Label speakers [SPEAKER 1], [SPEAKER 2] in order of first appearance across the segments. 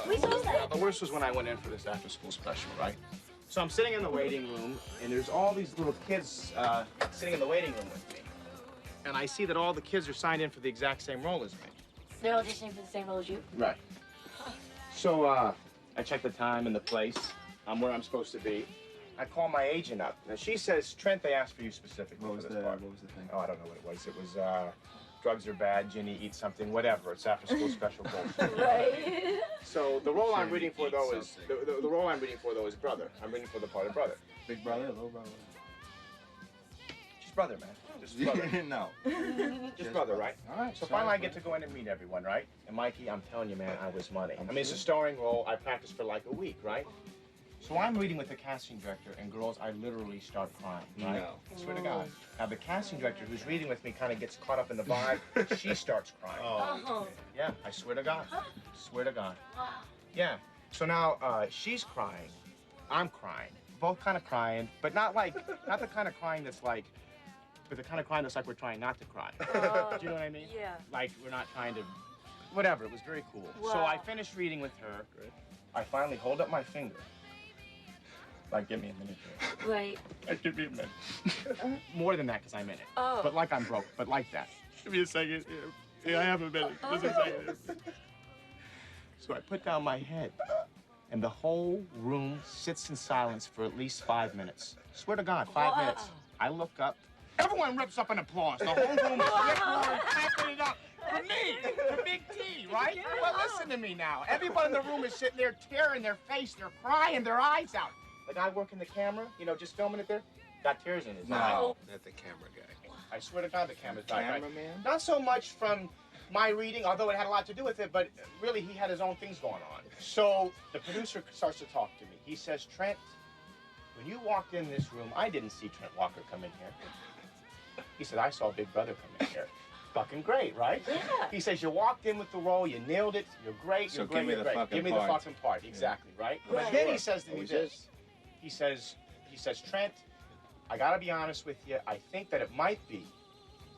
[SPEAKER 1] We saw that.
[SPEAKER 2] The worst was when I went in for this after-school special, right? So I'm sitting in the waiting room, and there's all these little kids sitting in the waiting room with me. And I see that all the kids are signed in for the exact same role as me.
[SPEAKER 1] They're auditioning for the same role as you?
[SPEAKER 2] Right. So I check the time and the place. I'm where I'm supposed to be. I call my agent up. Now she says, Trent, they asked for you specifically for this part.
[SPEAKER 3] What was the thing?
[SPEAKER 2] Oh, I don't know what it was. It was drugs are bad, Ginny, eat something, whatever. It's after school special bullshit.
[SPEAKER 1] Right.
[SPEAKER 2] So the role I'm reading for though is the role I'm reading for though is brother. I'm reading for the part of brother.
[SPEAKER 3] Big brother, little brother.
[SPEAKER 2] Just brother, man. Just brother.
[SPEAKER 3] No.
[SPEAKER 2] Just brother, right?
[SPEAKER 3] All right.
[SPEAKER 2] So finally I get to go in and meet everyone, right? And Mikey, I'm telling you, man, I was money. I mean, it's a starring role. I practiced for like a week, right? So I'm reading with the casting director, and girls, I literally start crying, right?
[SPEAKER 3] No.
[SPEAKER 2] I swear to God. Now, the casting director who's reading with me kind of gets caught up in the vibe. She starts crying.
[SPEAKER 1] Oh.
[SPEAKER 2] Yeah, I swear to God. Swear to God. Yeah. So now she's crying. I'm crying. Both kind of crying, but not the kind of crying that's like, but the kind of crying that's like we're trying not to cry. Do you know what I mean?
[SPEAKER 1] Yeah.
[SPEAKER 2] Like we're not trying to, whatever. It was very cool.
[SPEAKER 1] Wow.
[SPEAKER 2] So I finished reading with her. I finally hold up my finger. Like, give me a minute here.
[SPEAKER 1] Right.
[SPEAKER 2] Give me a minute. More than that, because I'm in it.
[SPEAKER 1] Oh.
[SPEAKER 2] But like I'm broke, but like that. Give me a second. Yeah, I have a minute. Just a second. So I put down my head, and the whole room sits in silence for at least 5 minutes. Swear to God, 5 minutes. I look up. Everyone rips up an applause. The whole room is ripping, clapping it up. For me, for Big T, right? Well, listen to me now. Everybody in the room is sitting there tearing their face. They're crying their eyes out. The guy working the camera, you know, just filming it there, got tears in his eyes.
[SPEAKER 3] No, not the camera guy.
[SPEAKER 2] I swear to God, the camera's died.
[SPEAKER 3] Cameraman?
[SPEAKER 2] Not so much from my reading, although it had a lot to do with it, but really he had his own things going on. So the producer starts to talk to me. He says, Trent, when you walked in this room, I didn't see Trent Walker come in here. He said, I saw Big Brother come in here. Fucking great, right?
[SPEAKER 1] Yeah.
[SPEAKER 2] He says, you walked in with the role, you nailed it, you're great, you're great, you're great. Give me the fucking part, exactly, right?
[SPEAKER 1] Right.
[SPEAKER 2] But then he says to me this. He says, Trent, I gotta be honest with you, I think that it might be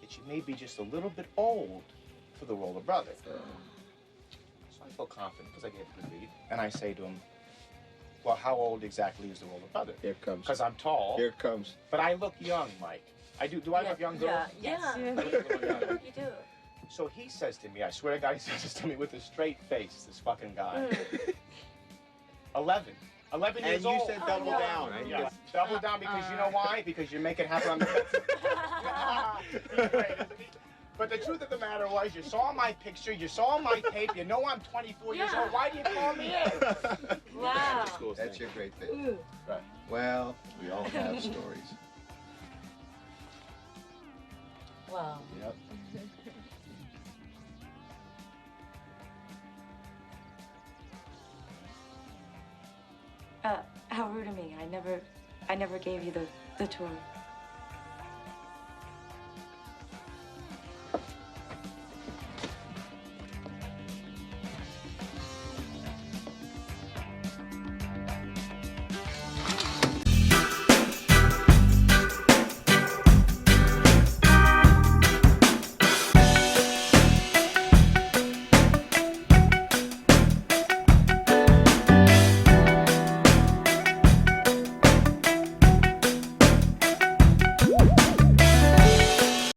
[SPEAKER 2] that you may be just a little bit old for the role of brother. So I feel confident because I get a good read. And I say to him, well, how old exactly is the role of brother?
[SPEAKER 3] Here it comes.
[SPEAKER 2] Because I'm tall.
[SPEAKER 3] Here it comes.
[SPEAKER 2] But I look young, Mike. I do. Do I look young, girls?
[SPEAKER 1] Yeah.
[SPEAKER 2] I look a little young.
[SPEAKER 1] You do.
[SPEAKER 2] So he says to me, I swear to God, he says this to me with a straight face, this fucking guy. 11 years
[SPEAKER 3] And
[SPEAKER 2] old.
[SPEAKER 3] you said double down. Right?
[SPEAKER 2] Yeah, double down because you know why? Because you make it happen on the He's great, isn't he? But the truth of the matter was, you saw my picture, you saw my tape, you know I'm 24 years old. Why do you call me in?
[SPEAKER 1] Wow.
[SPEAKER 3] That's your great thing.
[SPEAKER 1] Ooh.
[SPEAKER 2] Right.
[SPEAKER 3] Well, we all have stories.
[SPEAKER 1] Wow.
[SPEAKER 2] Yep.
[SPEAKER 1] How rude of me. I never gave you the tour.